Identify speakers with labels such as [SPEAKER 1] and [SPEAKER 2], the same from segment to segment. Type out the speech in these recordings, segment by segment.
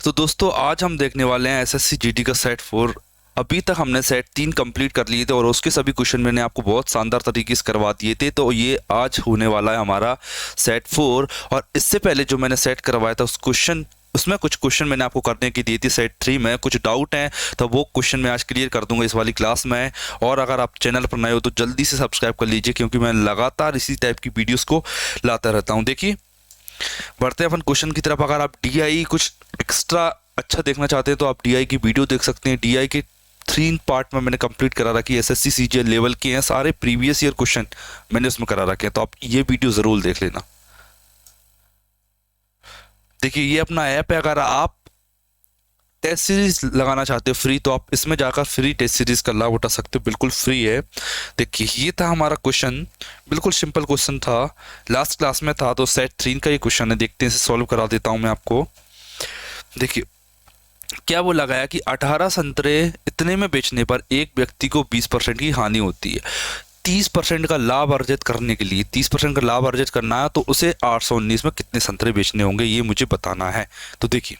[SPEAKER 1] तो दोस्तों आज हम देखने वाले हैं एसएससी जीडी का सेट 4। अभी तक हमने सेट 3 कंप्लीट कर लिए थे और उसके सभी क्वेश्चन मैंने आपको बहुत शानदार तरीके से करवा दिए थे। तो ये आज होने वाला है हमारा सेट 4। और इससे पहले जो मैंने सेट करवाया था उसमें कुछ क्वेश्चन मैंने आपको करने की दी थी सेट 3 में। कुछ डाउट हैं तो वो क्वेश्चन मैं आज क्लियर कर दूंगा इस वाली क्लास में। और अगर आप चैनल पर नए हो तो जल्दी से सब्सक्राइब कर लीजिए, क्योंकि मैं लगातार इसी टाइप की वीडियोज़ को लाता रहता हूँ। देखिए, बढ़ते हैं अपन क्वेश्चन की तरफ। अगर आप डीआई कुछ एक्स्ट्रा अच्छा देखना चाहते हैं तो आप डीआई की वीडियो देख सकते हैं। डीआई के 3 पार्ट में मैंने कंप्लीट करा रखी है। एसएससी सीजीएल लेवल के हैं, सारे प्रीवियस ईयर क्वेश्चन मैंने उसमें करा रखे हैं, तो आप ये वीडियो जरूर देख लेना। देखिए, ये अपना ऐप है। अगर आप टेस्ट सीरीज लगाना चाहते हो फ्री, तो आप इसमें जाकर फ्री टेस्ट सीरीज का लाभ उठा सकते हो, बिल्कुल फ्री है। देखिए, ये था हमारा क्वेश्चन, बिल्कुल सिंपल क्वेश्चन था, लास्ट क्लास में था। तो सेट 3 का ये क्वेश्चन है, देखते हैं इसे सॉल्व करा देता हूं मैं आपको। देखिए, क्या बोला गया कि 18 संतरे इतने में बेचने पर एक व्यक्ति को 20% की हानि होती है। 30% का लाभ अर्जित करने के लिए 30% का लाभ अर्जित करना है तो उसे 819 में कितने संतरे बेचने होंगे, ये मुझे बताना है। तो देखिए,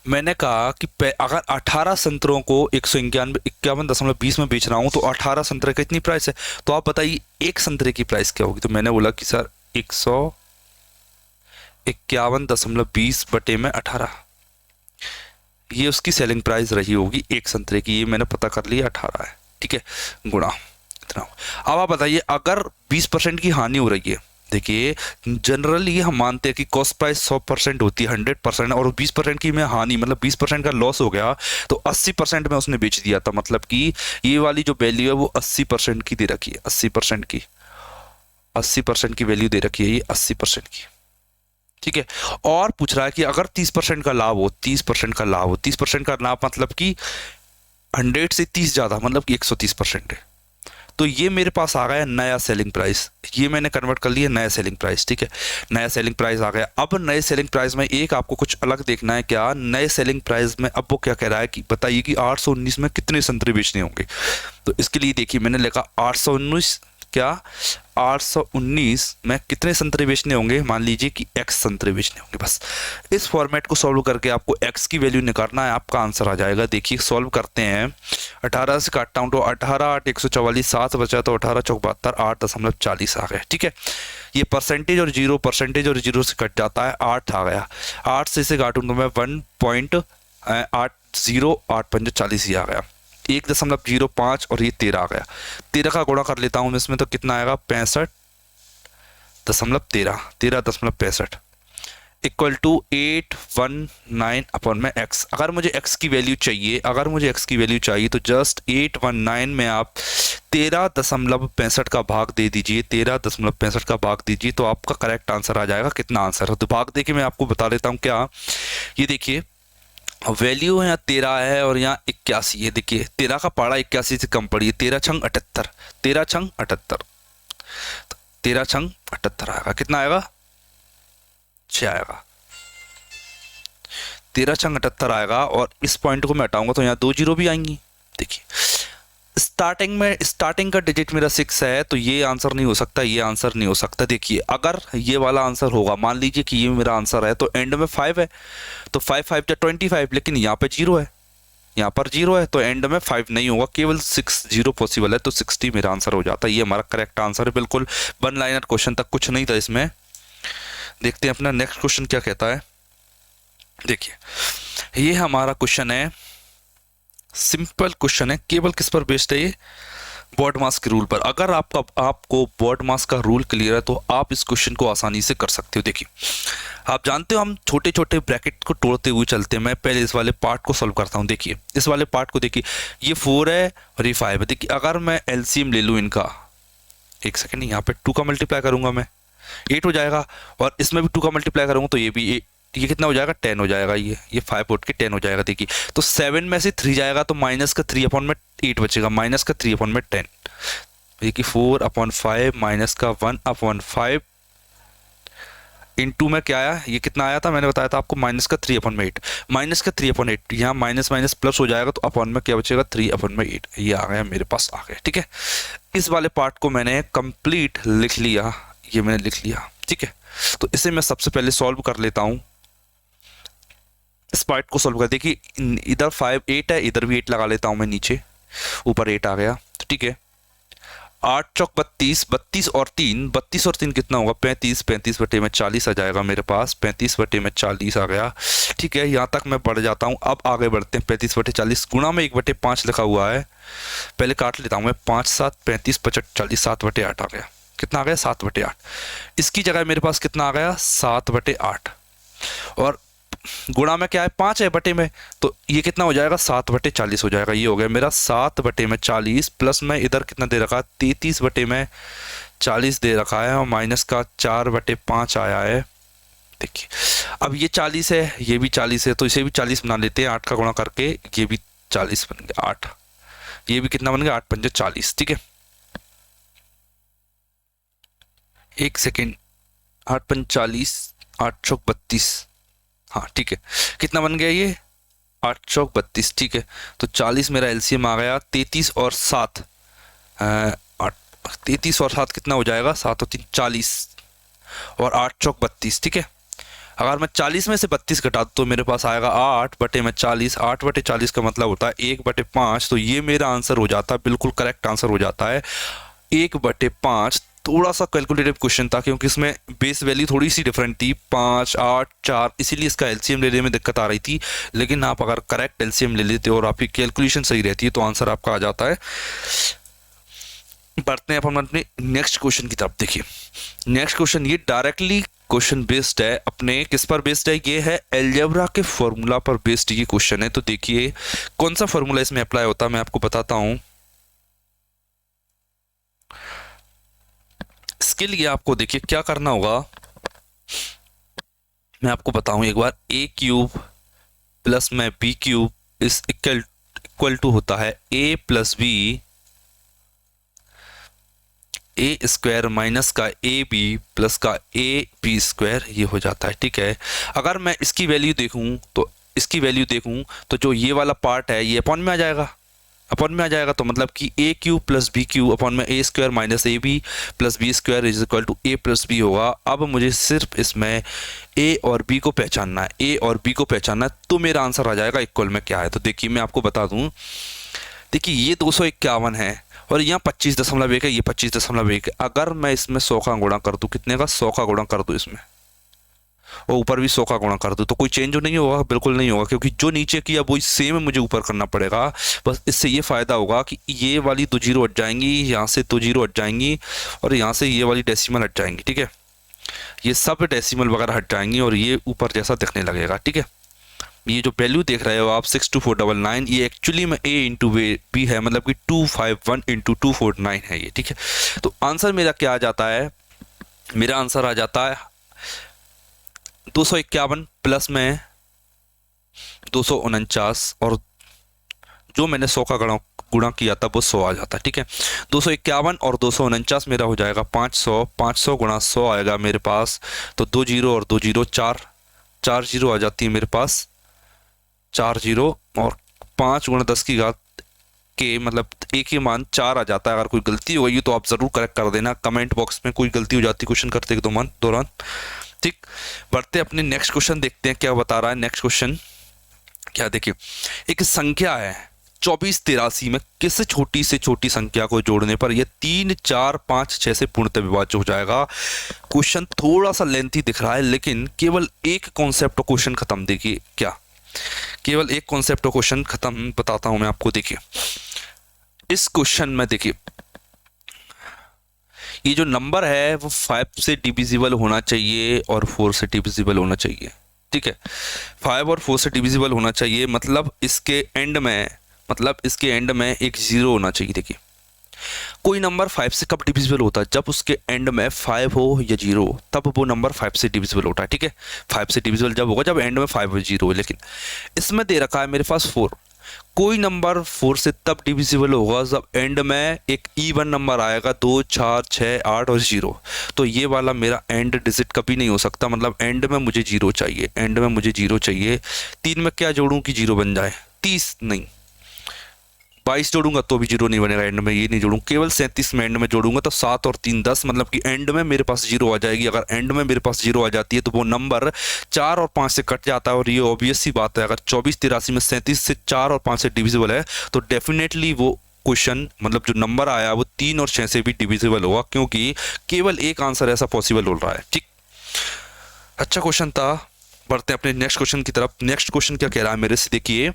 [SPEAKER 1] मैंने कहा कि अगर 18 संतरों को 151.20 में बेच रहा हूं तो 18 संतरे का इतनी प्राइस है। तो आप बताइए एक संतरे की प्राइस क्या होगी। तो मैंने बोला कि सर 151.20 बटे में 18, ये उसकी सेलिंग प्राइस रही होगी एक संतरे की। ये मैंने पता कर लिया, 18 है, ठीक है, गुणा इतना। अब आप बताइए अगर 20% की हानि हो रही है। देखिए, जनरली हम मानते हैं कि कॉस्ट प्राइस 100% होती है, 100%, और 20% की में हानि मतलब 20% का लॉस हो गया तो 80% में उसने बेच दिया था। मतलब कि ये वाली जो वैल्यू है वो 80% की दे रखी है, 80% की वैल्यू दे रखी है, ये 80% की, ठीक है। और पूछ रहा है कि अगर 30% का लाभ हो, 30% का लाभ हो, 30% का लाभ मतलब कि 100 से 30 ज्यादा, मतलब कि 130% है। तो ये मेरे पास आ गया नया सेलिंग प्राइस, ये मैंने कन्वर्ट कर लिया नया सेलिंग प्राइस, ठीक है। नया सेलिंग प्राइस आ गया। अब नए सेलिंग प्राइस में एक आपको कुछ अलग देखना है। क्या नए सेलिंग प्राइस में अब वो क्या कह रहा है कि बताइए कि 819 में कितने संतरे बेचने होंगे। तो इसके लिए देखिए, मैंने लिखा 819 में कितने संतरे बेचने होंगे। मान लीजिए कि x संतरे बेचने होंगे। बस इस फॉर्मेट को सॉल्व करके आपको x की वैल्यू निकालना है, आपका आंसर आ जाएगा। देखिए, सॉल्व करते हैं। 18 से काटता हूं तो 18 8 144, 7 बचा तो 18 चौक 72, 8.40 आ गया, ठीक है। ये परसेंटेज और जीरो से कट जाता है, 8 आ गया। 8 से इसे काटूं तो मैं 1.8085 ही आ गया। 1.05 और ये 13 आ गया। 13 का गुणा कर लेता हूं इसमें तो कितना आएगा, 65.13 इक्वल टू 819 अपॉन में x। अगर मुझे x की वैल्यू चाहिए तो जस्ट 819 में आप 13.65 का भाग दे दीजिए, 13.65 का भाग दीजिए तो आपका करेक्ट आंसर आ जाएगा। कितना आंसर है तो भाग दे के मैं आपको बता देता हूँ क्या। ये देखिए, वैल्यू है यहाँ 13 है और यहाँ 81 है। देखिए, 13 का पारा 81 से कम पड़ी है, 13 छंग 78, 13 छंग 78, 13 छंग 78 आएगा। कितना आएगा, 6 आएगा। 13 छंग 78 आएगा। और इस पॉइंट को मैं हटाऊंगा तो यहाँ 2 जीरो भी आएंगी। देखिए, स्टार्टिंग का डिजिट मेरा 6 है तो ये आंसर नहीं हो सकता, ये आंसर नहीं हो सकता। देखिए, अगर ये वाला आंसर होगा, मान लीजिए कि ये मेरा आंसर है तो एंड में 5 है तो 5 5 या 25, लेकिन यहाँ पे 0 है, यहाँ पर 0 है तो एंड में 5 नहीं होगा, केवल 6 0 पॉसिबल है। तो 60 मेरा आंसर हो जाता है। ये हमारा करेक्ट आंसर है, बिल्कुल वन लाइनर क्वेश्चन तक कुछ नहीं था इसमें। देखते हैं अपना नेक्स्ट क्वेश्चन क्या कहता है। देखिए, ये हमारा क्वेश्चन है, सिंपल क्वेश्चन है, केवल किस पर बेस्ड है ये, बॉड मास के रूल पर। अगर आपको बॉड मास का रूल क्लियर है तो आप इस क्वेश्चन को आसानी से कर सकते हो। देखिए, आप जानते हो हम छोटे छोटे ब्रैकेट को तोड़ते हुए चलते हैं। मैं पहले इस वाले पार्ट को सॉल्व करता हूँ। देखिए, इस वाले पार्ट को देखिए, ये 4 है और ये 5 है। देखिए, अगर मैं एलसीएम ले लूँ इनका, एक सेकेंड, यहाँ पे 2 का मल्टीप्लाई करूंगा मैं, 8 हो जाएगा। और इसमें भी 2 का मल्टीप्लाई करूंगा तो ये भी ये कितना हो जाएगा, 10 हो जाएगा। ये 5 उठ के 10 हो जाएगा। देखिए, तो 7 में से 3 जाएगा तो माइनस का 3 अपॉन में 8 बचेगा, माइनस का 3 अपॉन में 10। देखिए, 4/5 माइनस का 1/5 इंटू में क्या आया, ये कितना आया था, मैंने बताया था आपको, माइनस का 3/8। माइनस का 3/8, यहाँ माइनस माइनस प्लस हो जाएगा तो अपॉन में क्या बचेगा, 3/8। ये आ गया मेरे पास, आ गया, ठीक है। इस वाले पार्ट को मैंने कंप्लीट लिख लिया, ये मैंने लिख लिया, ठीक है। तो इसे मैं सबसे पहले सॉल्व कर लेता हूं। इस पार्ट को सोल्व कर, देखिए इधर 5 8 है, इधर भी 8 लगा लेता हूँ मैं, नीचे ऊपर 8 आ गया, तो ठीक है। 8 चौक 32, 32 और 3, 32 और 3 कितना होगा 35, 35 बटे में 40 आ जाएगा मेरे पास, 35 बटे में 40 आ गया, ठीक है। यहाँ तक मैं बढ़ जाता हूँ। अब आगे बढ़ते हैं, 35 बटे 40 गुणा में 1 बटे 5 लिखा हुआ है, पहले काट लेता हूँ मैं, 5 7 35 55 40, 7 बटे 8 आ गया। कितना आ गया 7 बटे 8। इसकी जगह मेरे पास कितना आ गया 7 बटे 8, और गुणा में क्या है 5 है बटे में, तो ये कितना हो जाएगा 7 बटे 40 हो जाएगा। ये हो गया मेरा 7 बटे में 40, प्लस में इधर कितना दे रखा है 33 बटे में 40 दे रखा है, और माइनस का 4 बटे 5 आया है। देखिए अब ये 40 है, ये भी 40 है, तो इसे भी 40 बना लेते हैं, 8 का गुणा करके ये भी 40 बन गया, 8, ये भी कितना बन गया 8 पंजे 40, ठीक है। एक सेकेंड, 8 पंजे 40, 8 चौक 32, हाँ ठीक है। कितना बन गया ये 8 चौक 32, ठीक है। तो 40 मेरा एलसीएम आ गया, 33 और 7, 33 और 7 कितना हो जाएगा 7 और 3 40, और 8 चौक 32, ठीक है। अगर मैं 40 में से 32 घटा दूँ तो मेरे पास आएगा 8 बटे में 40, 8 बटे 40 का मतलब होता है 1 बटे 5, तो ये मेरा आंसर हो जाता है, बिल्कुल करेक्ट आंसर हो जाता है 1 बटे 5। थोड़ा सा कैलकुलेटिव क्वेश्चन था क्योंकि इसमें बेस वैल्यू थोड़ी सी डिफरेंट थी, 5 8 4, इसीलिए इसका एलसीएम लेने में दिक्कत आ रही थी। लेकिन आप अगर करेक्ट एलसीएम ले लेते हो और आपकी कैलकुलेशन सही रहती है तो आंसर आपका आ जाता है। बढ़ते हैं अपन अपने नेक्स्ट क्वेश्चन की तरफ। देखिए नेक्स्ट क्वेश्चन ये डायरेक्टली क्वेश्चन बेस्ड है, अपने किस पर बेस्ड है, ये है अलजेब्रा के फॉर्मूला पर बेस्ड ये क्वेश्चन है। तो देखिए कौन सा फॉर्मूला इसमें अप्लाई होता है मैं आपको बताता हूं। इसके लिए आपको देखिए क्या करना होगा, मैं आपको बताऊं एक बार, ए क्यूब प्लस में b cube is equal to होता है a plus b a square minus का ए बी प्लस का ए बी स्क्वायर, ये हो जाता है, ठीक है। अगर मैं इसकी वैल्यू देखूं तो जो ये वाला पार्ट है ये अपॉन में आ जाएगा, अपॉन में आ जाएगा, तो मतलब कि A cube plus B cube upon में A square minus A B plus B square is equal to A plus B होगा। अब मुझे सिर्फ इसमें ए और बी को पहचानना है, ए और बी को पहचानना है, तो मेरा आंसर आ जाएगा इक्वल में क्या है। तो देखिए मैं आपको बता दूं, देखिए ये 251 है और यहाँ 25.1 है, ये 25.1 है। अगर मैं इसमें 100 का गुणा कर दूं, कितने का 100 का गुणा कर दूं इसमें, और ऊपर भी 100 का गुणा कर दूं, तो कोई चेंज नहीं होगा, बिल्कुल नहीं होगा, क्योंकि जो नीचे किया वही सेम मुझे ऊपर करना पड़ेगा। बस इससे ये फ़ायदा होगा कि ये वाली 2 जीरो हट जाएंगी, यहाँ से 2 जीरो हट जाएंगी, और यहाँ से ये वाली डेसिमल हट जाएंगी, ठीक है। ये सब डेसिमल वगैरह हट जाएंगी और ये ऊपर जैसा दिखने लगेगा, ठीक है। ये जो वैल्यू देख रहे हो आप 62499, ये एक्चुअली में ए इंटू बी है, मतलब कि 251 इंटू 249 है ये, ठीक है। तो आंसर मेरा क्या आ जाता है, मेरा आंसर आ जाता है 251 प्लस में 249, और जो मैंने 100 का गुणा किया था वो 100 आ जाता है, ठीक है। 251 और 249 मेरा हो जाएगा 500, 500 गुणा 100 आएगा मेरे पास, तो 2 जीरो और 2 जीरो 4, 4 जीरो आ जाती है मेरे पास, 4 जीरो, और 5 गुणा 10 की घात के मतलब एक ही मान 4 आ जाता है। अगर कोई गलती हो गई तो आप ज़रूर करेक्ट कर देना कमेंट बॉक्स में, कोई गलती हो जाती क्वेश्चन करते के दौरान, ठीक। बढ़ते अपने नेक्स्ट क्वेश्चन देखते हैं क्या बता रहा है नेक्स्ट क्वेश्चन। क्या देखिए, एक संख्या है 2483 में किस छोटी से छोटी संख्या को जोड़ने पर यह 3 4 5 6 से पूर्णतः विभाज्य हो जाएगा। क्वेश्चन थोड़ा सा लेंथी दिख रहा है, लेकिन केवल एक कॉन्सेप्ट क्वेश्चन खत्म, देखिए क्या, केवल एक कॉन्सेप्ट क्वेश्चन खत्म बताता हूं मैं आपको। देखिए इस क्वेश्चन में देखिए ये जो नंबर है वो 5 से डिविजिबल होना चाहिए और 4 से डिविजिबल होना चाहिए, ठीक है। 5 और 4 से डिविजिबल होना चाहिए, मतलब इसके एंड में एक जीरो होना चाहिए। देखिए कोई नंबर 5 से कब डिविजिबल होता है, जब उसके एंड में 5 हो या 0 हो, तब वो नंबर 5 से डिविजिबल होता है, ठीक है। 5 से डिविजिबल जब होगा जब एंड में 5 हो 0 हो। लेकिन इसमें दे रखा है मेरे पास 4, कोई नंबर 4 से तब डिविजिबल होगा जब एंड में एक इवन नंबर आएगा, 2 4 6 8 और 0। तो ये वाला मेरा एंड डिजिट कभी नहीं हो सकता, मतलब एंड में मुझे 0 चाहिए, एंड में मुझे 0 चाहिए। 3 में क्या जोड़ूं कि 0 बन जाए, 30 नहीं, 22 जोड़ूंगा तो भी जीरो नहीं बनेगा एंड में, ये नहीं जोड़ूंगा। केवल 37 में एंड में जोड़ूंगा तो 7 और 3 10, मतलब कि एंड में मेरे पास जीरो आ जाएगी। अगर एंड में मेरे पास जीरो आ जाती है तो वो नंबर 4 और 5 से कट जाता है, और ये ऑब्वियस सी बात है। अगर 24 83 में 37 से 4 और 5 से डिविजिबल है तो डेफिनेटली वो क्वेश्चन, मतलब जो नंबर आया वो 3 और 6 से भी डिविजिबल होगा, क्योंकि केवल एक आंसर ऐसा पॉसिबल हो रहा है। ठीक, अच्छा क्वेश्चन था। बढ़ते हैं अपने नेक्स्ट क्वेश्चन की तरफ। नेक्स्ट क्वेश्चन क्या कह रहा है मेरे से, देखिए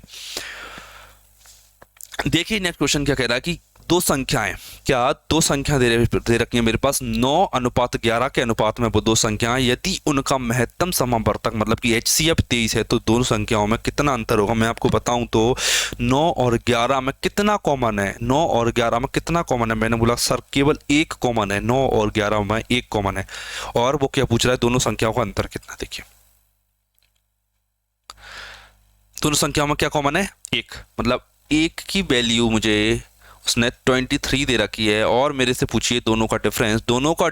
[SPEAKER 1] नेक्स्ट क्वेश्चन क्या कह रहा है कि दो संख्याएं, क्या दो संख्या दे रखी है मेरे पास 9:11 के अनुपात में वो दो संख्याएं, यदि उनका महत्तम समावर्तक मतलब कि HCF 23 है तो दोनों संख्याओं में कितना अंतर होगा। मैं आपको बताऊं तो 9 और 11 में कितना कॉमन है, 9 और 11 में कितना कॉमन है। मैंने बोला सर केवल एक कॉमन है, 9 और 11 में एक कॉमन है। और वो क्या पूछ रहा है, दोनों संख्याओं का अंतर कितना। देखिए दोनों संख्याओं में क्या कॉमन है, एक, मतलब एक की वैल्यू मुझे उसने 23 दे रखी है, और मेरे से पूछिए दोनों का डिफरेंस, दोनों का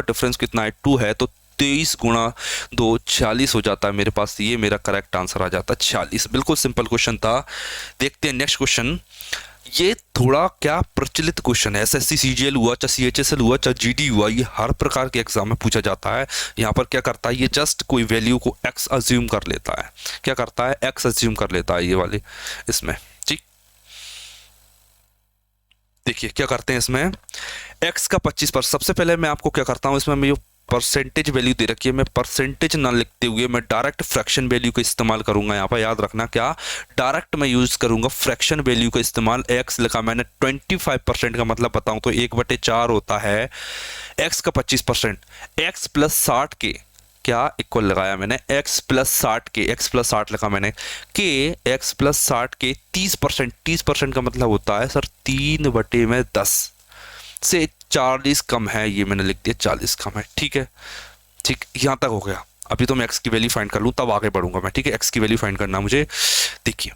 [SPEAKER 1] डिफरेंस कितना है, 2 है, तो 23 गुणा 2 40 हो जाता है मेरे पास। ये मेरा करेक्ट आंसर आ जाता है 40। बिल्कुल सिंपल क्वेश्चन था। देखते हैं नेक्स्ट क्वेश्चन। ये थोड़ा क्या प्रचलित क्वेश्चन है, SSC CGL हुआ चाहे CHSL हुआ चाहे GD हुआ, ये हर प्रकार के एग्जाम में पूछा जाता है। यहाँ पर क्या करता है, ये जस्ट कोई वैल्यू को x अज्यूम कर लेता है। क्या करता है, x अज्यूम कर लेता है ये वाले इसमें। ठीक, देखिए क्या करते हैं इसमें, x का 25%। सबसे पहले मैं आपको क्या करता हूँ, इसमें मैं परसेंटेज वैल्यू दे रखी है, मैं परसेंटेज ना लिखते हुए मैं डायरेक्ट फ्रैक्शन वैल्यू का इस्तेमाल करूंगा। यहाँ पर याद रखना, क्या डायरेक्ट मैं यूज करूंगा फ्रैक्शन वैल्यू का इस्तेमाल। x लिखा मैंने 25% का मतलब बताऊं तो 1/4 होता है x का 25%। x प्लस 60 के क्या इक्वल लगाया मैंने, x प्लस 60 के, x प्लस 60 लिखा मैंने के x प्लस 60 के 30%। 30% का मतलब होता है सर 3/10 से 40 कम है, ये मैंने लिख दिया 40 कम है। ठीक है, ठीक, यहां तक हो गया। अभी तो मैं x की वैल्यू फाइंड कर लूं तब आगे बढ़ूंगा मैं। ठीक है, x की वैल्यू फाइंड करना मुझे। देखिए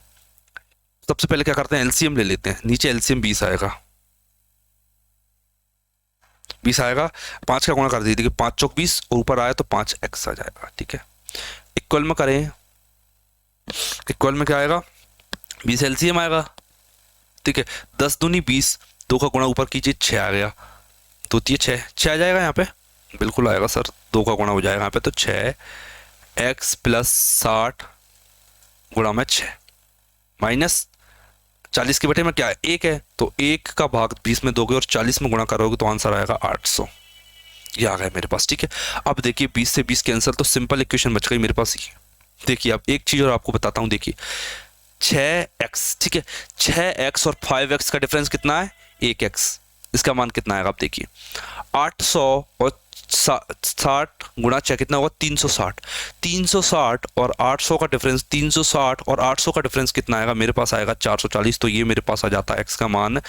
[SPEAKER 1] सबसे पहले क्या करते हैं, एलसीएम ले लेते हैं। नीचे एलसीएम 20 आएगा, 20 आएगा, 5 का गुणा कर दीजिए। देखिए 5 चौक 20 और ऊपर आया तो 5x आ जाएगा। ठीक है, इक्वल में करें, इक्वल में क्या आएगा, 20 एलसीएम आएगा। ठीक है, 10 दूनी 20, 2 का गुणा ऊपर कीजिए 6 आ गया, तो ये 6 आ जाएगा यहाँ पे, बिल्कुल आएगा सर, 2 का गुणा हो जाएगा यहाँ पे, तो 6x प्लस 60 गुणा में 6 माइनस 40 के बटे में क्या है, 1 है, तो 1 का भाग 20 में दोगे और 40 में गुणा करोगे तो आंसर आएगा 800। ये आ गया मेरे पास। ठीक है, अब देखिए 20 से 20 कैंसिल, तो सिंपल इक्वेशन बच गई मेरे पास ये। देखिए अब एक चीज और आपको बताता हूँ, देखिए 6x, ठीक है, 6x और 5x का डिफरेंस कितना है, 1x। इसका मान कितना आएगा, आप देखिए 800 और 60 गुणा 6 कितना होगा, 360। 360 और 800 का डिफरेंस, 360 और 800 का डिफरेंस कितना आएगा, मेरे पास आएगा 440। तो ये मेरे पास आ जाता है x का मान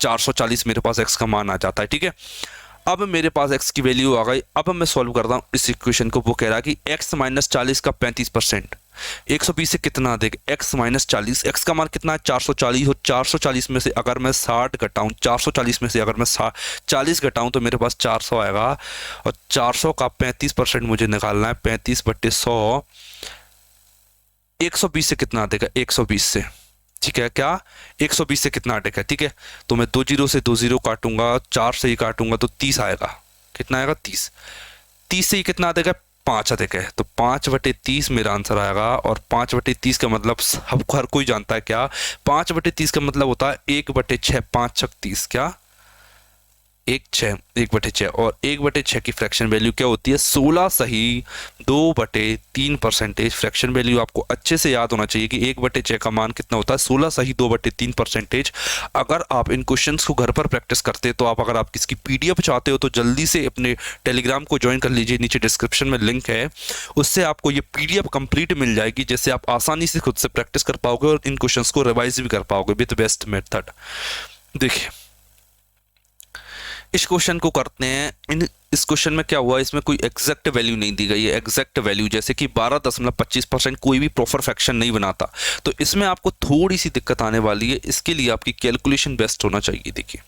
[SPEAKER 1] 440, मेरे पास x का मान आ जाता है। ठीक है, अब मेरे पास x की वैल्यू आ गई। अब मैं सॉल्व करता हूँ इस इक्वेशन को। वो कह रहा है कि x माइनस 40 का 35%, 120 से कितना देगा, x माइनस 40, x का मान कितना है 440, और 440 में से अगर मैं 60 घटाऊं, 440 में से अगर मैं 40 घटाऊं तो मेरे पास 400 आएगा, और 400 का 35% मुझे निकालना है, 35/100, 120 से कितना देगा, 120 से, ठीक है, क्या 120 से कितना अटेक है। ठीक है, तो मैं 2 जीरो से 2 जीरो काटूंगा, 4 से ही काटूंगा तो 30 आएगा। कितना आएगा, 30। 30 से ही कितना देगा, 5 अधिक है, तो 5/30 मेरा आंसर आएगा। और 5/30 का मतलब सबको हर कोई जानता है, क्या 5/30 का मतलब होता है 1/6, 5 छक 30, क्या 1/6 और 1/6 की फ्रैक्शन वैल्यू क्या होती है, 16 सही 2/3%। फ्रैक्शन वैल्यू आपको अच्छे से याद होना चाहिए कि 1/6 का मान कितना होता है, 16 सही 2/3%। अगर आप इन क्वेश्चंस को घर पर प्रैक्टिस करते तो आप, अगर आप किसकी PDF चाहते हो तो जल्दी से अपने टेलीग्राम को ज्वाइन कर लीजिए, नीचे डिस्क्रिप्शन में लिंक है, उससे आपको ये PDF कंप्लीट मिल जाएगी, जिससे आप आसानी से खुद से प्रैक्टिस कर पाओगे और इन क्वेश्चंस को रिवाइज भी कर पाओगे विद बेस्ट मेथड। देखिए इस क्वेश्चन को करते हैं। इस क्वेश्चन में क्या हुआ, इसमें कोई एग्जैक्ट वैल्यू नहीं दी गई है। एग्जैक्ट वैल्यू जैसे कि 12.25% कोई भी प्रॉपर फ्रैक्शन नहीं बनाता, तो इसमें आपको थोड़ी सी दिक्कत आने वाली है। इसके लिए आपकी कैलकुलेशन बेस्ट होना चाहिए। देखिए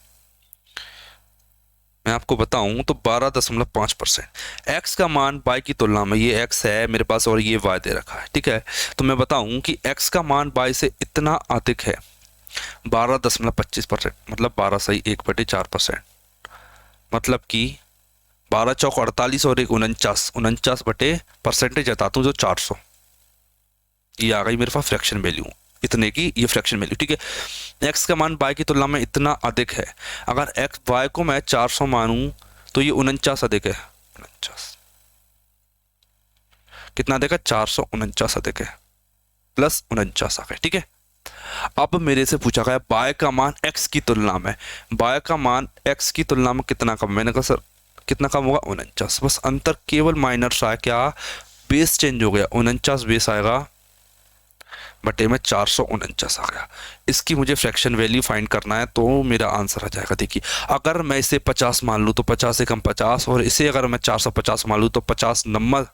[SPEAKER 1] मैं आपको बताऊं तो 12.5%, x का मान y की तुलना में, ये x है मेरे पास और ये y दे रखा है। ठीक है, तो मैं बताऊं कि x का मान y से इतना अधिक है, 12.25%, मतलब 12 सही 1/4%, मतलब कि 12 चौक 48 और 1 49, 49/% जताता हूँ जो 400, ये आ गई मेरे पास फ्रैक्शन वैल्यू, इतने की ये फ्रैक्शन वैल्यू, ठीक है। एक्स का मान वाई की तुलना में इतना अधिक है, अगर एक्स वाई को मैं 400 मानूं तो ये 49 अधिक है, 49 कितना अधिक है, 449 अधिक है, प्लस 49 आ गए, ठीक है। अब मेरे से पूछा गया बाय का मान एक्स की तुलना में, बाय का मान एक्स की तुलना में कितना कम, मैंने कहा सर कितना कम होगा, 49, बस अंतर केवल माइनर सा है, क्या बेस चेंज हो गया, 49 बेस आएगा बटे में 449 आ गया। इसकी मुझे फ्रैक्शन वैल्यू फाइंड करना है, तो मेरा आंसर आ जाएगा, देखिए अगर मैं इसे 50 मान लूँ तो 50 से कम 50, और इसे अगर मैं 450 मान लूँ तो 50 नंबर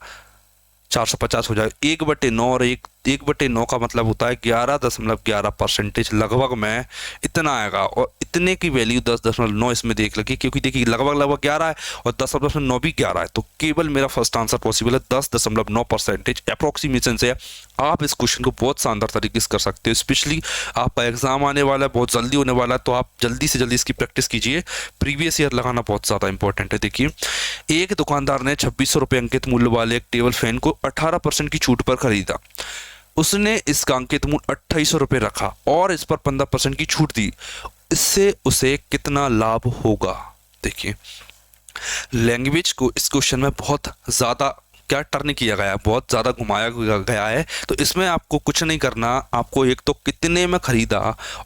[SPEAKER 1] 450 हो जाएगा, 1/9, और 1/9 का मतलब होता है 11.11%, लगभग में इतना आएगा, और इतने की वैल्यू 10.9 इसमें देख लगी, क्योंकि देखिए लगभग 11 है और 10.9 भी 11 है, तो केवल मेरा फर्स्ट आंसर पॉसिबल है 10.9%। अप्रोक्सीमेशन से आप इस क्वेश्चन को बहुत शानदार तरीके से कर सकते हो, स्पेशली आपका एग्जाम आने वाला है, बहुत जल्दी होने वाला है, तो आप जल्दी से जल्दी इसकी प्रैक्टिस कीजिए, प्रीवियस ईयर लगाना बहुत ज़्यादा इंपॉर्टेंट है। देखिए एक दुकानदार ने 2600 रुपये अंकित मूल्य वाले एक टेबल फैन को 18% की छूट पर खरीदा, उसने इसका अंकित मूल्य 2800 रुपये रखा और इस पर 15% की छूट दी, इससे उसे कितना लाभ होगा। देखिए लैंग्वेज को इस क्वेश्चन में बहुत ज़्यादा क्या टर्न किया गया है, बहुत ज़्यादा घुमाया गया है, तो इसमें आपको कुछ नहीं करना, आपको एक तो कितने में खरीदा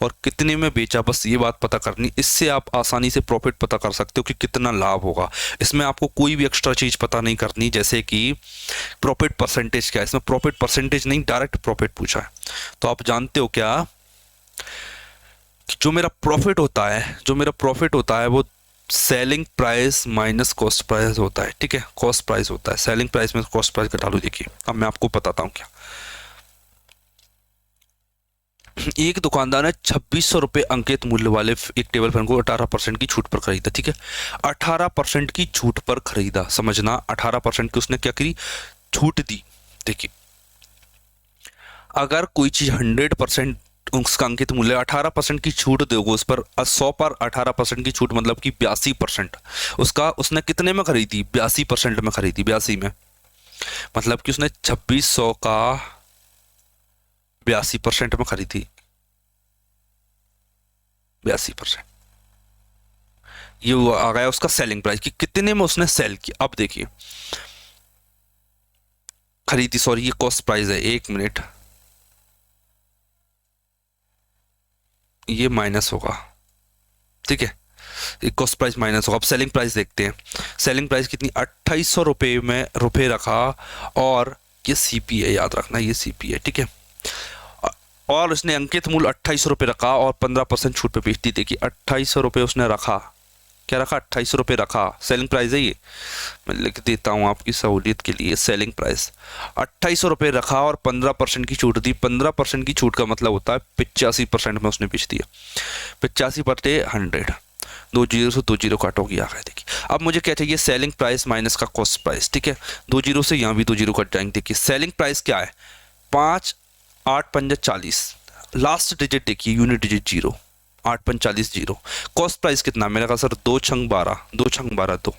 [SPEAKER 1] और कितने में बेचा, बस ये बात पता करनी, इससे आप आसानी से प्रॉफिट पता कर सकते हो कि कितना लाभ होगा। इसमें आपको कोई भी एक्स्ट्रा चीज़ पता नहीं करनी, जैसे कि प्रॉफिट परसेंटेज क्या है, इसमें प्रॉफिट परसेंटेज नहीं डायरेक्ट प्रॉफिट पूछा है। तो आप जानते हो क्या कि जो मेरा प्रॉफिट होता है वो selling price minus cost price होता है, ठीक है, कॉस्ट प्राइस होता है, सेलिंग प्राइस में कॉस्ट प्राइस घटा लो। देखिए अब मैं आपको बताता हूँ क्या, एक दुकानदार ने 2600 रुपये अंकित मूल्य वाले एक टेबल फैन को 18% की छूट पर खरीदा, ठीक है, 18% की छूट पर खरीदा, समझना 18% की उसने क्या करी, छूट दी। देखिए अगर कोई चीज 100% उसका अंकित मूल्य 18% की छूट दोगे उस पर, 100 पर 18% की छूट मतलब कि 82%, उसका उसने कितने में खरीदी, 82% में खरीदी, 82 में, मतलब कि उसने 2600 का 82% में खरीदी, 82%, ये आ गया उसका सेलिंग प्राइस कि कितने में उसने सेल किया। अब देखिए खरीदी, सॉरी ये कॉस्ट प्राइस है, एक मिनट, ये माइनस होगा, ठीक है, कॉस्ट प्राइस माइनस होगा। अब सेलिंग प्राइस देखते हैं, सेलिंग प्राइस कितनी, 2800 रुपये में रुपये रखा, और ये सीपी है, याद रखना ये सीपी है, ठीक है, और उसने अंकित मूल्य 2800 रुपये रखा और 15% छूट पे बेच दी। देखिए 2800 रुपये उसने रखा, क्या रखा, 2800 रुपये रखा, सेलिंग प्राइस है ये, मैं लिख देता हूँ आपकी सहूलियत के लिए, सेलिंग प्राइस 2800 रुपये रखा और 15% की छूट दी, 15% की छूट का मतलब होता है 85% में उसने बेच दिया, 85/100, 2 जीरो से 2 जीरो काटोगी, आ गया। देखिए अब मुझे क्या चाहिए, सेलिंग प्राइस माइनस का कॉस्ट प्राइस, ठीक है, 2 जीरो से यहाँ भी 2 जीरो कट जाएंगे। देखिए सेलिंग प्राइस क्या है, 5 8 5 40, लास्ट डिजिट देखिए यूनिट डिजिट 0, 8 5 40 0, कॉस्ट प्राइस कितना, मेरे कहा सर 2 छंग 12, 2 छंग 12 2,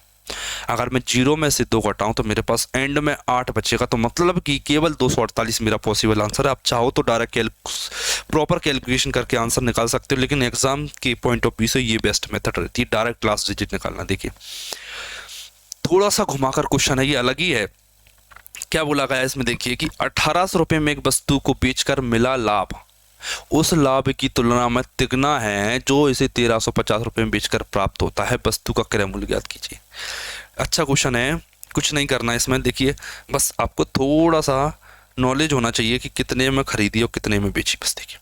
[SPEAKER 1] अगर मैं 0 में से 2 घटाऊं तो मेरे पास एंड में 8 बचेगा, तो मतलब कि केवल 248 मेरा पॉसिबल आंसर है। आप चाहो तो डायरेक्ट प्रॉपर कैलकुलेशन करके आंसर निकाल सकते हो, लेकिन एग्जाम के पॉइंट ऑफ व्यू से ये बेस्ट मेथड रहती है, डायरेक्ट लास्ट डिजिट निकालना। देखिए थोड़ा सा घुमाकर क्वेश्चन है, ये अलग ही है, क्या बोला गया है इसमें, देखिए कि 1800 रुपये में एक वस्तु को बेचकर मिला लाभ उस लाभ की तुलना में तिगुना है जो इसे 1350 रुपये में बेचकर प्राप्त होता है, वस्तु का क्रय मूल्य ज्ञात कीजिए। अच्छा क्वेश्चन है, कुछ नहीं करना है इसमें, देखिए बस आपको थोड़ा सा नॉलेज होना चाहिए कि कितने में खरीदी और कितने में बेची। बस देखिए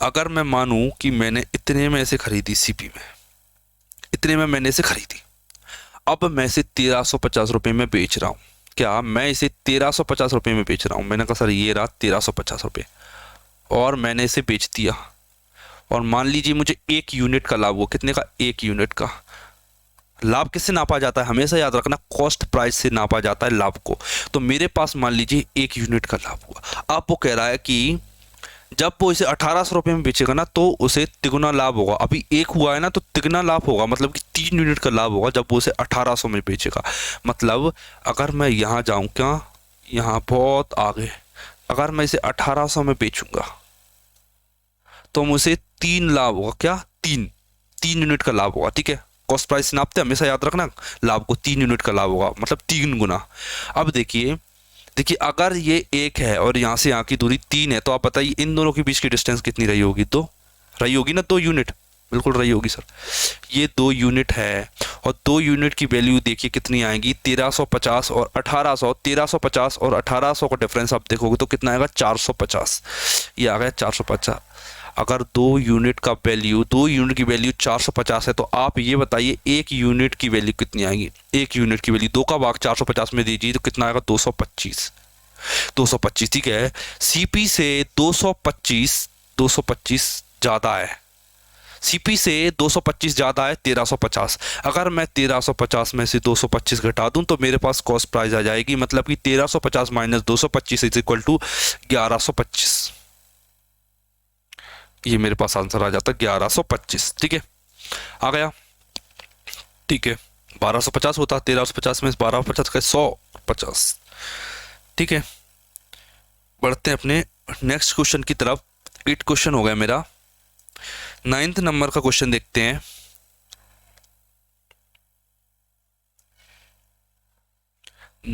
[SPEAKER 1] अगर मैं मानूं कि मैंने इतने में इसे खरीदी, सीपी में इतने में मैंने इसे खरीदी, अब मैं इसे 1350 रुपये में बेच रहा हूँ, क्या मैं इसे 1350 रुपये में बेच रहा हूँ, मैंने कहा सर ये रहा 1350 रुपये, और मैंने इसे बेच दिया, और मान लीजिए मुझे 1 यूनिट का लाभ हुआ, कितने का, 1 यूनिट का लाभ। किससे नापा जाता है, हमेशा याद रखना कॉस्ट प्राइस से नापा जाता है लाभ को, तो मेरे पास मान लीजिए 1 यूनिट का लाभ हुआ। अब वो कह रहा है कि जब वो इसे 1800 रुपये में बेचेगा ना तो उसे तिगुना लाभ होगा। अभी एक हुआ है ना तो तिगुना लाभ होगा, मतलब कि 3 यूनिट का लाभ होगा जब वो उसे 1800 में बेचेगा। मतलब अगर मैं यहाँ जाऊँ क्या, यहाँ बहुत आगे, अगर मैं इसे 1800 में बेचूंगा तो मुझे 3 लाभ होगा। क्या, 3 यूनिट का लाभ होगा। ठीक है, कॉस्ट प्राइस नापते हमेशा याद रखना, लाभ को 3 यूनिट का लाभ होगा, मतलब 3 गुना। अब देखिए देखिए अगर ये 1 है और यहाँ से यहाँ की दूरी 3 है तो आप बताइए इन दोनों के बीच की डिस्टेंस कितनी रही होगी? 2 रही होगी ना, 2 यूनिट, बिल्कुल रही होगी सर। ये 2 यूनिट है और 2 यूनिट की वैल्यू देखिए कितनी आएगी, 1350 और 1800। 1350 और 1800 का डिफरेंस आप देखोगे तो कितना आएगा, 450। ये आ गया 450। अगर 2 यूनिट का वैल्यू, 2 यूनिट की वैल्यू 450 है तो आप ये बताइए 1 यूनिट की वैल्यू कितनी आएगी? 1 यूनिट की वैल्यू 2 का भाग 450 में दीजिए तो कितना आएगा, 225। 225, ठीक है। सीपी से 225 ज़्यादा है, सीपी से 225 ज़्यादा है 1350। अगर मैं 1350 में से 225 घटा दूं तो मेरे पास कॉस्ट प्राइस आ जाएगी, मतलब कि 1350 माइनस 225 इज इक्वल टू 1125। ये मेरे पास आंसर आ जाता है 1125। ठीक है, आ गया। ठीक है, 1250 होता, 1350 में 1250 का 150। ठीक है, बढ़ते हैं अपने नेक्स्ट क्वेश्चन की तरफ। 8 क्वेश्चन हो गया मेरा। 9th नंबर का क्वेश्चन देखते हैं।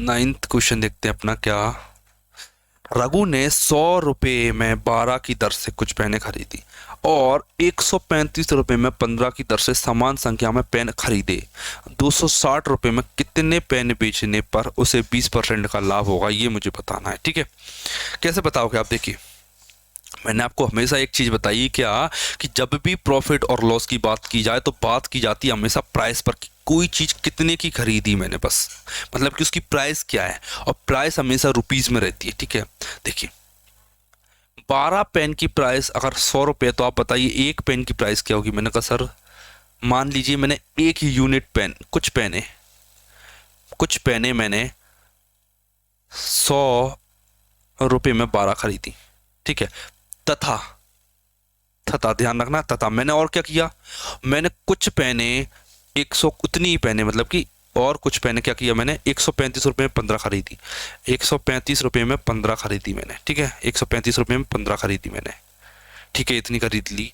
[SPEAKER 1] 9th क्वेश्चन देखते हैं अपना क्या। रघु ने 100 रुपये में 12 की दर से कुछ पेनें खरीदी और 135 रुपये में 15 की दर से समान संख्या में पेन खरीदे। 260 रुपये में कितने पेन बेचने पर उसे 20% का लाभ होगा, ये मुझे बताना है। ठीक है, कैसे बताओगे आप? देखिए मैंने आपको हमेशा एक चीज़ बताई क्या, कि जब भी प्रॉफिट और लॉस की बात की जाए तो बात की जाती है हमेशा प्राइस पर। कोई चीज़ कितने की खरीदी मैंने, बस मतलब कि उसकी प्राइस क्या है, और प्राइस हमेशा रुपीज़ में रहती है। ठीक है, देखिए 12 पेन की प्राइस अगर 100 रुपये तो आप बताइए 1 पेन की प्राइस क्या होगी? मैंने कहा सर मान लीजिए मैंने 1 यूनिट पेन, कुछ पेने मैंने 100 रुपये में 12 खरीदी। ठीक है, तथा तथा ध्यान रखना, तथा मैंने और क्या किया, मैंने कुछ पेने 100, उतनी ही पेने मतलब कि और कुछ पेने क्या किया मैंने, 135 रुपये में 15 खरीदी। 135 रुपये में 15 खरीदी मैंने। ठीक है, 135 रुपये में 15 खरीदी मैंने। ठीक है, इतनी खरीद ली,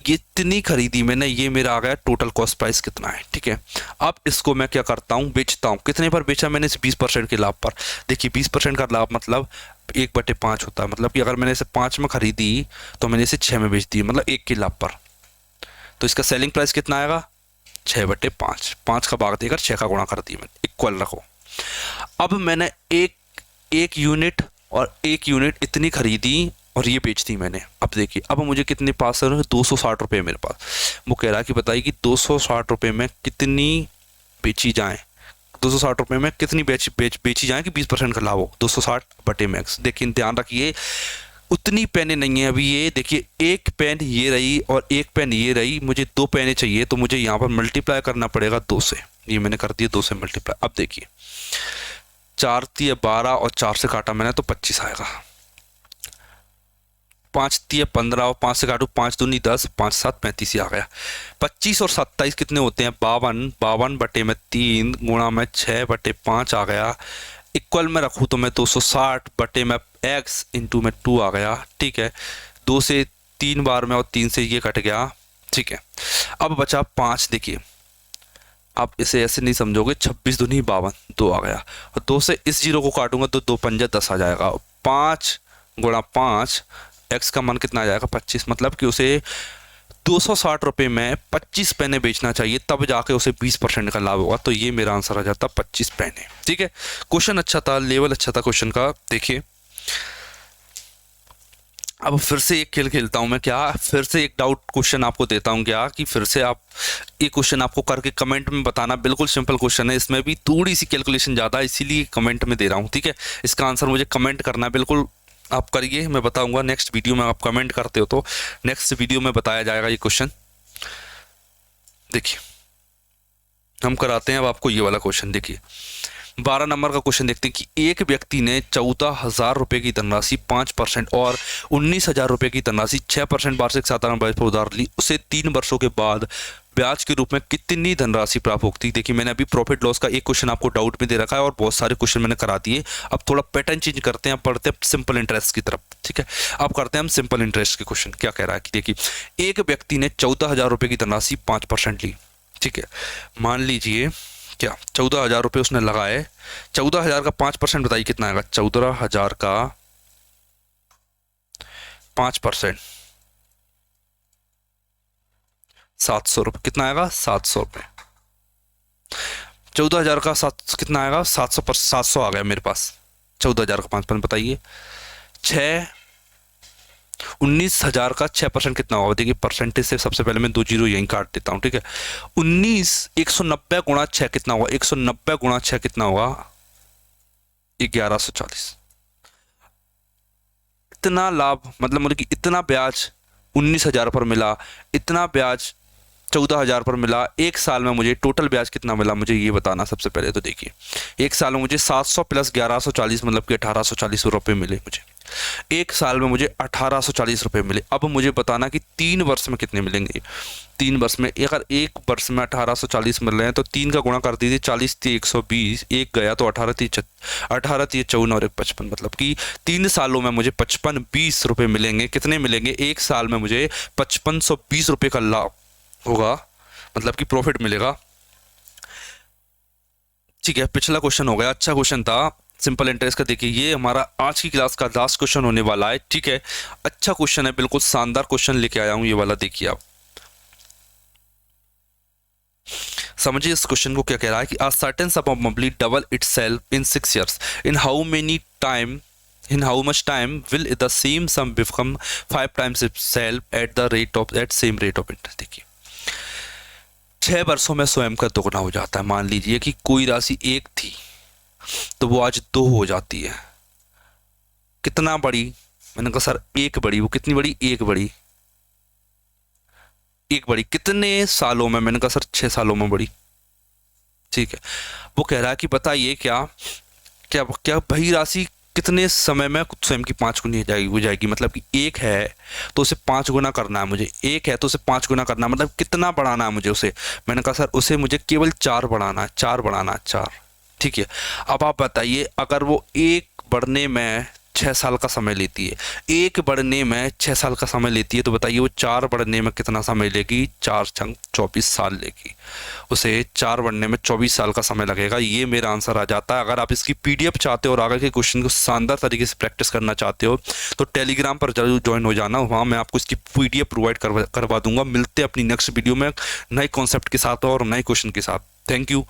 [SPEAKER 1] ये इतनी खरीदी मैंने, ये मेरा आ गया टोटल कॉस्ट प्राइस कितना है। ठीक है, अब इसको मैं क्या करता हूँ, बेचता हूँ। कितने पर बेचा मैंने? इसे 20% के लाभ पर। देखिए 20% का लाभ मतलब 1/5 होता है, मतलब कि अगर मैंने इसे 5 में खरीदी तो मैंने इसे 6 में बेच दी, मतलब 1 के लाभ पर। तो इसका सेलिंग प्राइस कितना आएगा, 6/5। 5 का भाग देकर 6 का गुणा कर दिया मैंने, इक्वल रखो। अब मैंने एक यूनिट और 1 यूनिट इतनी खरीदी और ये बेच दी मैंने। अब देखिए अब मुझे कितने पास है, 260 रुपये मेरे पास। वो कह रहा है कि बताइए कि 260 रुपये में कितनी बेची जाए, 260 रुपये में कितनी बेची जाए कि 20% का लाभ हो, 260/मैक्स। देखिए ध्यान रखिए उतनी पेनें नहीं है अभी। ये देखिए 1 पेन ये रही और 1 पेन ये रही, मुझे 2 पेनें चाहिए तो मुझे यहाँ पर मल्टीप्लाई करना पड़ेगा 2 से। ये मैंने कर दिया 2 से मल्टीप्लाई। अब देखिए 4 तिया 12 और 4 से काटा मैंने तो 25 आएगा। 5 तिया 15 और 5 से काटू 5 दूनी 10, 5 7 35 ही आ गया। 25 और 27 कितने होते हैं, 52। 52/3 गुणा में 6/5 आ गया। इक्वल में रखूँ तो मैं 260/x इंटू में 2 आ गया। ठीक है, 2 से 3 बार में और 3 से ये कट गया। ठीक है, अब बचा 5। देखिए आप इसे ऐसे नहीं समझोगे, 26 दूनी 52, 2 आ गया। और 2 से इस जीरो को काटूंगा तो 2 पंजा 10 आ जाएगा। 5 गुणा 5, x का मान कितना आ जाएगा, 25। मतलब कि उसे 260 रुपये में 25 पेने बेचना चाहिए, तब जाके उसे 20% का लाभ होगा। तो ये मेरा आंसर आ जाता 25 पेने। ठीक है, क्वेश्चन अच्छा था, लेवल अच्छा था क्वेश्चन का। देखिए अब फिर से एक खेल खेलता हूं मैं, क्या फिर से एक डाउट क्वेश्चन आपको देता हूं क्या, कि फिर से आप ये क्वेश्चन आपको करके कमेंट में बताना। बिल्कुल सिंपल क्वेश्चन है, इसमें भी थोड़ी सी कैलकुलेशन ज़्यादा है, इसीलिए कमेंट में दे रहा हूँ। ठीक है, इसका आंसर मुझे कमेंट करना है, बिल्कुल आप करिए, मैं बताऊंगा नेक्स्ट वीडियो में। आप कमेंट करते हो तो नेक्स्ट वीडियो में बताया जाएगा ये क्वेश्चन। देखिए हम कराते हैं अब आपको ये वाला क्वेश्चन। देखिए 12 नंबर का क्वेश्चन देखते हैं कि एक व्यक्ति ने 14,000 रुपये की धनराशि 5% और 19,000 रुपये की धनराशि 6% वार्षिक साधारण ब्याज पर उधार ली। उसे 3 वर्षों के बाद ब्याज के रूप में कितनी धनराशि प्राप्त होती। देखिए मैंने अभी प्रॉफिट लॉस का एक क्वेश्चन आपको डाउट में दे रखा है और बहुत सारे क्वेश्चन मैंने करा दिए। अब थोड़ा पैटर्न चेंज करते हैं, पढ़ते हैं सिंपल इंटरेस्ट की तरफ। ठीक है, अब करते हैं हम सिंपल इंटरेस्ट के क्वेश्चन। क्या कह रहा है कि देखिए एक व्यक्ति ने 14,000 रुपये की धनराशि 5% ली। ठीक है, मान लीजिए क्या 14,000 रुपये उसने लगाए। 14,000 का 5% बताइए कितना आएगा। 14,000 का 5% 700 रुपये, कितना आएगा 700 रुपये। 14,000 का 7 कितना आएगा 700 पर 700 आ गया मेरे पास। 14,000 का 5% बताइए। 19,000 का 6% कितना होगा। देखिए परसेंटेज से सबसे पहले मैं 2 जीरो यहीं काट देता हूं। ठीक है, 190 गुणा 6 कितना होगा। 190 गुणा 6 कितना होगा 1140। इतना लाभ मतलब मुझे कि इतना ब्याज 19,000 पर मिला, इतना ब्याज 14,000 पर मिला। एक साल में मुझे टोटल ब्याज कितना मिला मुझे ये बताना सबसे पहले। तो देखिए एक साल में मुझे 700 प्लस 1140 मतलब कि 1840 रुपये मिले मुझे। एक साल में मुझे 1840 रुपये मिले। अब मुझे बताना कि 3 वर्ष में कितने मिलेंगे। 3 वर्ष में अगर एक वर्ष में 1840 मिल रहे हैं तो 3 का गुणा कर दीजिए। 40 थी 120, एक गया तो 18 थी 54 और 55 मतलब कि 3 सालों में मुझे 55-20 रुपये मिलेंगे। कितने मिलेंगे एक साल में मुझे 5520 रुपये का लाभ होगा, मतलब कि प्रॉफिट मिलेगा। ठीक है, पिछला क्वेश्चन हो गया, अच्छा क्वेश्चन था सिंपल इंटरेस्ट का। देखिए ये हमारा आज की क्लास का लास्ट क्वेश्चन होने वाला है। ठीक है, अच्छा क्वेश्चन है, बिल्कुल शानदार क्वेश्चन लेके आया हूं ये वाला। देखिए आप समझिए इस क्वेश्चन को क्या कह रहा है कि a certain sum of money double itself in 6 years in how much time will the same sum become 5 times itself at same rate of interest। देखिए 6 वर्षों में स्वयं का दोगुना हो जाता है। मान लीजिए कि कोई राशि 1 थी तो वो आज 2 हो जाती है। कितना बड़ी, मैंने कहा सर 1 बड़ी। वो कितनी बड़ी 1 बड़ी, 1 बड़ी। कितने सालों में, मैंने कहा सर 6 सालों में बड़ी। ठीक है, वो कह रहा है कि बताइए क्या क्या क्या वही राशि कितने समय में स्वयं की 5 गुनी हो जाएगी। मतलब कि 1 है तो उसे 5 गुना करना है मुझे। 1 है तो उसे 5 गुना करना है, मतलब कितना बढ़ाना है मुझे उसे। मैंने कहा सर उसे मुझे केवल 4 बढ़ाना है, 4 बढ़ाना है, 4। ठीक है, अब आप बताइए अगर वो 1 बढ़ने में 6 साल का समय लेती है, 1 बढ़ने में 6 साल का समय लेती है, तो बताइए वो 4 बढ़ने में कितना समय लेगी। 4 छंग 24 साल लेगी। उसे 4 बढ़ने में 24 साल का समय लगेगा। ये मेरा आंसर आ जाता है। अगर आप इसकी PDF चाहते हो और आगे के क्वेश्चन को शानदार तरीके से प्रैक्टिस करना चाहते हो तो टेलीग्राम पर जरूर ज्वाइन हो जाना। वहाँ मैं आपको इसकी PDF प्रोवाइड करवा दूंगा। मिलते हैं अपनी नेक्स्ट वीडियो में नए कॉन्सेप्ट के साथ और नए क्वेश्चन के साथ। Thank you.